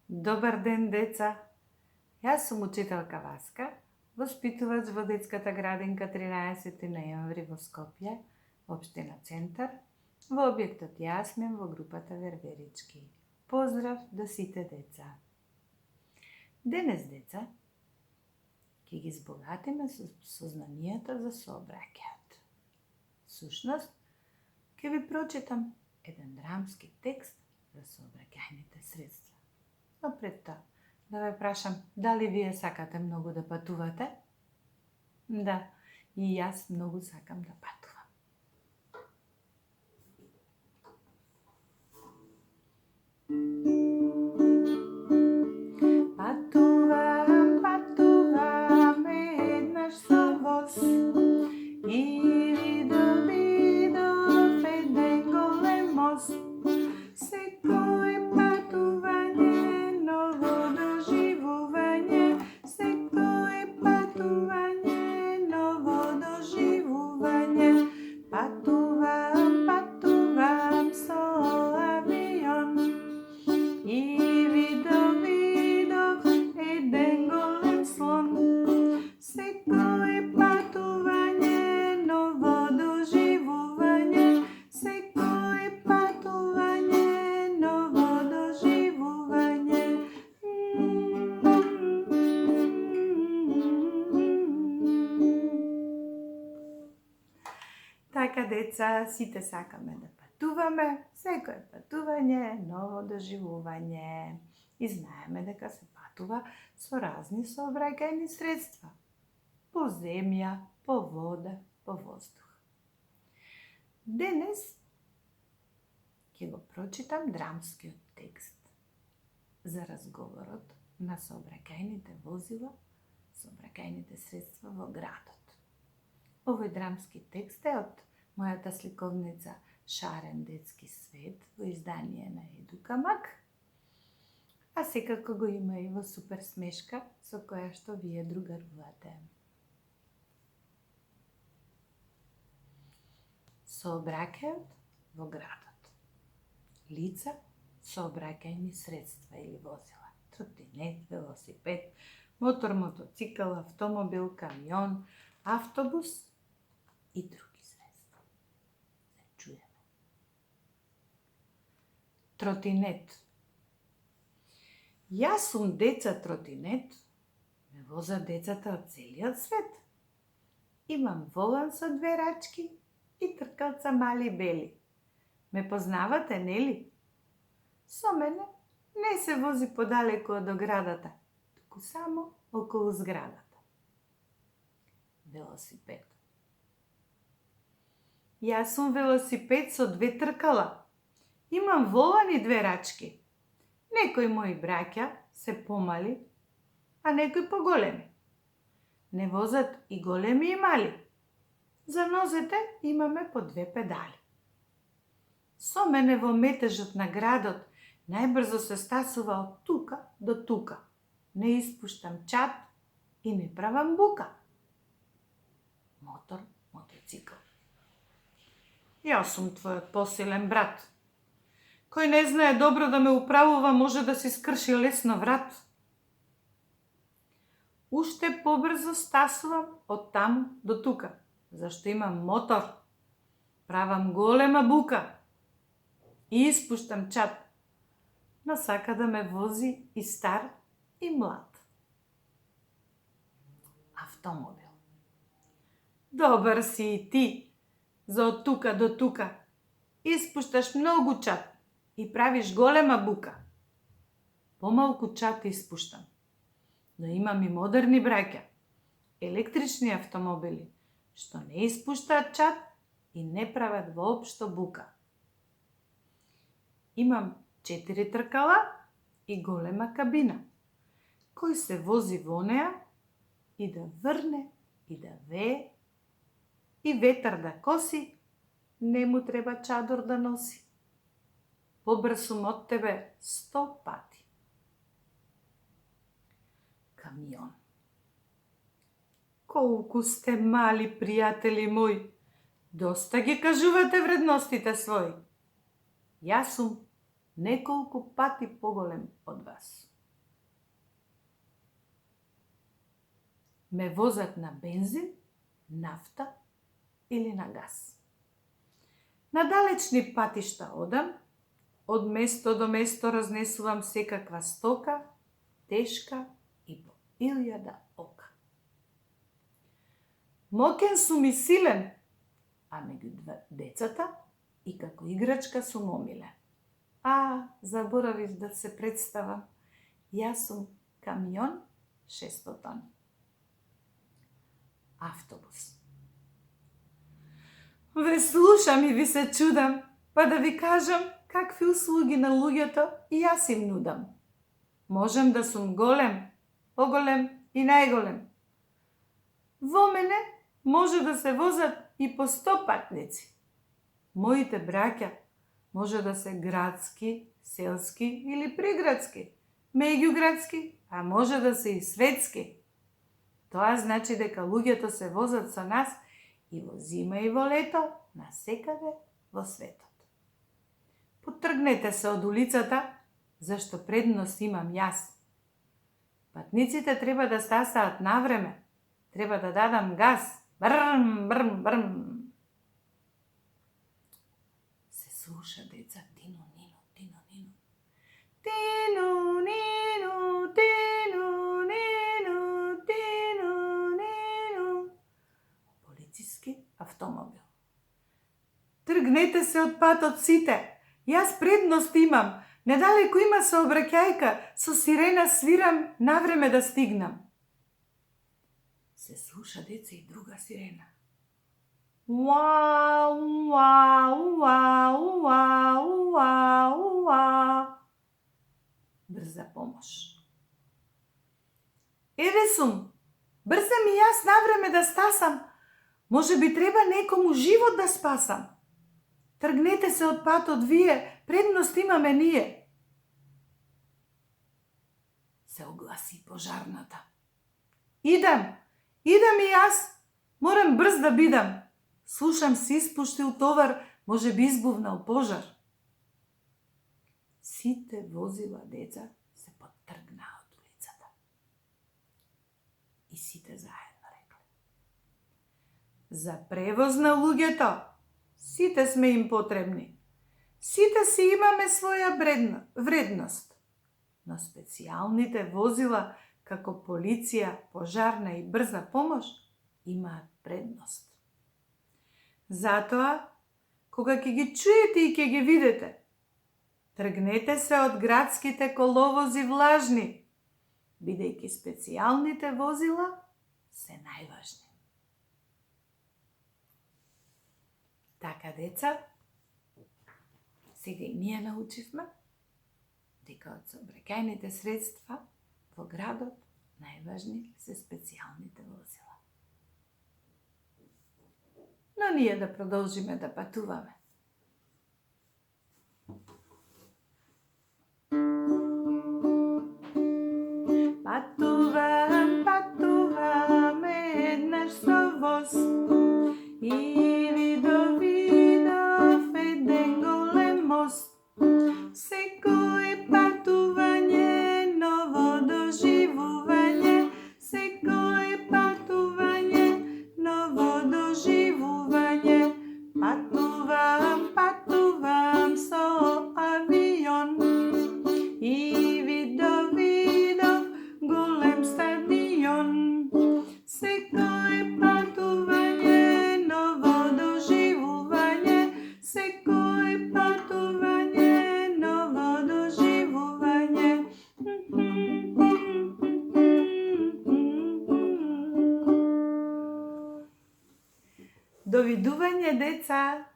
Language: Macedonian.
Добар ден, деца! Јас сум учителка Васка, воспитувач во детската градинка 13 ноември во Скопје, општина Центар, во објектот Јасмин во групата Верверички. Поздрав до сите деца! Денес, деца, ќе ги збогатиме сознанијата за сообраќајот. Сушност, ќе ви прочитам еден драмски текст за сообраќајните средства. Но пред тоа, да ве прашам, дали вие сакате многу да патувате? Да, и јас многу сакам да патувам. Патувам еднаш со воз и видов еден голем мост. Секој патување ново доживување, секој патување ново доживување. Патувам со авион и видов еден голем слон. Секој патување ново доживување, секој патување ново доживување. Така, деца, сите сакаме да патуваме, секој патување ново доживување. И знаеме дека се патува со разни сообраќајни средства. По земја, по вода, по воздух. Денес ќе го прочитам драмскиот текст за разговорот на сообраќајните возила, сообраќајните средства во градот. Овој драмски текст е од мојата сликовница Шарен детски свет во издание на Едукамак, а секако го има и во супер смешка со која што вие другарувате. Сообраќајот во градот. Лица, сообраќајни средства или возила. Тротинет, велосипед, мотор, мотоцикл, автомобил, камион, автобус и други средства. Се чуеме. Тротинет. Јас сум деца тротинет, ме возат децата од целиот свет. Имам волан со две рачки и тркалца мали бели. Ме познавате, нели? Со мене не се вози подалеку од оградата, туку само околу зградата. Велосипед. Јас сум велосипед со две тркала. Имам волан и две рачки. Некои мои браќа се помали, а некои поголеми. Не возат и големи и мали. За нозете имаме по две педали. Со мене во метежот на градот најбрзо се стасува од тука до тука. Не испуштам чад и не правам бука. Мотор, мотоцикл. Јас сум твојот посилен брат. Кој не знае добро да ме управува, може да си скрши лесно врат. Уште побрзо стасувам од таму до тука, зашто имам мотор. Правам голема бука и испуштам чад, но сака да ме вози и стар и млад. Автомобил. Добар си и ти, за од тука до тука. Испушташ многу чад и правиш голема бука. Помалку чад испуштам, но имам и модерни браќа, електрични автомобили, што не испуштаат чад и не прават воопшто бука. Имам 4 тркала и голема кабина, кој се вози во неа и да врне, и да вее, и ветар да коси, не му треба чадор да носи. Побрз сум од тебе 100 пати. Камион. Колку сте мали, пријатели мои. Доста ги кажувате вредностите своји. Јас сум неколку пати поголем од вас. ме возат на бензин, нафта или на газ. На далечни патишта одам, од место до место разнесувам секаква стока, тешка и по 1000 ока. Моќен сум и силен, а меѓу децата и како играчка сум омилен. Заборавив да се представам. Јас сум камион 600 тони. Автобус. Ве слушам и ви се чудам, па да ви кажам какви услуги на луѓето и јас им нудам. Можем да сум голем, поголем и најголем. Во мене може да се возат и по 100 патници. Моите браќа може да се градски, селски или приградски, меѓуградски, а може да се и светски. Тоа значи дека луѓето се возат со нас и во зима и во лето, насекаде во светот. Потргнете се од улицата, зашто предност имам јас. Патниците треба да стасаат навреме, треба да дадам газ. Брм, брм, брм. Се слуша, деца, тину, нину, тину, нину. Тину, нину, тину, нину, тину, нину. Полициски автомобил. Тргнете се од патот сите. Јас предност имам. Недалеку има сообраќајка, со сирена свирам навреме да стигнам. Се слуша, деца, и друга сирена. Уа, уа, уа, уа, уа, уа. Брза помош. Еве сум. Брзам и јас навреме да стасам. Може би треба некому живот да спасам. Тргнете се од патот вие, предност имаме ние. Се огласи пожарната. Идам и јас. Морам брз да бидам. Слушам, се испуштил товар, може би избувнал пожар. Сите возила, деца, се поттргнаа од улицата. И сите заедно рекле: за превоз на луѓето сите сме им потребни. Сите си имаме своја вредност. Но специјалните возила како полиција, пожарна и брза помош имаат предност. Затоа, кога ќе ги чуете и ќе ги видите, тргнете се од градските коловози влажни, бидејќи специјалните возила се најважни. Така, деца, сега и ние научивме дека од сообраќајните средства во градот најважни се специјалните возила. Но ние да продолжиме да патуваме. Патувам, патувам еднаш со воз и видов еден голем мост. Секој патување, ново доживување, секој патување, ново доживување. Патувам, патувам со авион и видов голем стадион. Секој патување, ново доживување, секој патување, ново доживување. Довидување, деца!